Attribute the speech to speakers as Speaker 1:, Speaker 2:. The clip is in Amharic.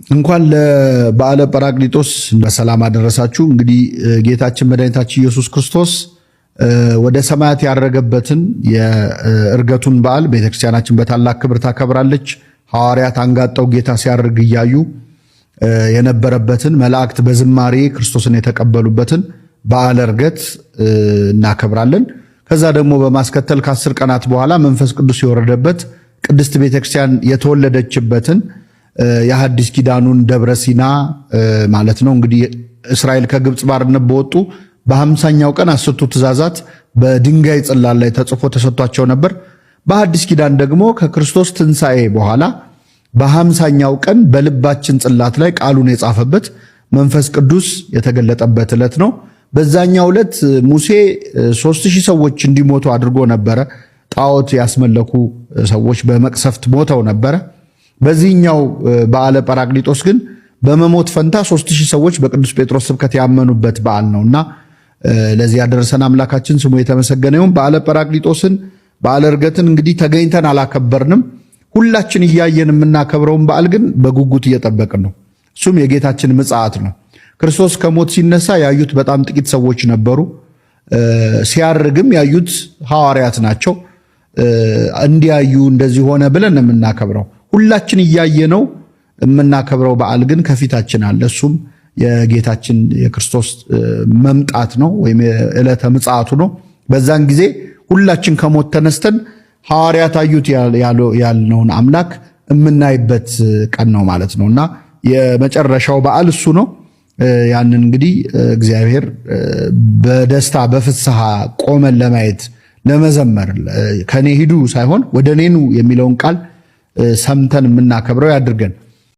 Speaker 1: እንኳን ለበዓለ ጰራቅሊጦስ በሰላም አደረሳችሁ። እንግዲህ ጌታችን መድኃኒታችን ኢየሱስ ክርስቶስ ወደ ሰማያት ያረገበትን የእርገቱን በዓል ቤተክርስቲያናችን በታላቅ ክብር ታከብራለች። ሐዋርያት አንጋጠው ጌታ ሲያርግ እያዩ የነበረበትን መላእክት በዝማሬ ክርስቶስን የተቀበሉበትን በዓለ ዕርገት እናከብራለን። ከዛ ደግሞ በማስከተል ከ10 ቀናት በኋላ መንፈስ ቅዱስ የወረደበት ቅድስት ቤተክርስቲያን የተወለደችበትን የሐዲስ ኪዳኑን ደብረ ሲና ማለት ነው። እንግዲህ እስራኤል ከግብጽ ባርነት በወጡ በ50ኛው ቀን 10ቱ ትእዛዛት በድንጋይ ጽላት ላይ ተጽፎ ተሰጥቷቸው ነበር። በሐዲስ ኪዳን ደግሞ ከክርስቶስ ትንሣኤ በኋላ በ50ኛው ቀን በልባችን ጽላት ላይ ቃሉን የጻፈበት መንፈስ ቅዱስ የተገለጠበት ዕለት ነው። በዛኛው ዕለት ሙሴ 3000 ሰዎች እንዲሞቱ አድርጎ ነበረ። ጣዖት ያስመለኩ ሰዎች በመቅሰፍት ሞተው ነበረ። በዚህኛው በዓለ ጰራቅሊጦስ ግን በመሞት ፈንታ 3000 ሰዎች በቅዱስ ጴጥሮስ ስብከት ያመኑበት በዓል ነውና ለዚህ ያደረሰን አምላካችን ስሙ የተመሰገነ ይሁን። በዓለ ጰራቅሊጦስን በዓለ ዕርገትን እንግዲህ ተገኝተን አላከበርንም። ሁላችን እያየን የምናከብረውን በዓል ግን በጉጉት እየጠበቅን ነው። እሱም የጌታችን ምጽአት ነው። ክርስቶስ ከሞት ሲነሳ ያዩት በጣም ጥቂት ሰዎች ነበሩ። ሲያርግም ያዩት ሐዋርያት ናቸው። እንዲያዩ እንደዚህ ሆነ ብለን የምናከብረው ሁላችን እያየነው የምናከብረው በዓል ግን ከፊታችን አለ። እሱም የጌታችን የክርስቶስ መምጣት ነው ወይም ዕለተ ምጽአቱ ነው። በዛን ጊዜ ሁላችን ከሞት ተነስተን ሐዋርያት አዩት ያልነውን አምላክ የምናይበት ቀን ነው ማለት ነውና የመጨረሻው በዓል እሱ ነው። ያንን እንግዲህ እግዚአብሔር በደስታ በፍስሐ ቆመን ለማየት ለመዘመር ከኔ ሂዱ ሳይሆን ወደ እኔ ኑ የሚለውን ቃል ሰምተን የምናከብረው ያድርገን።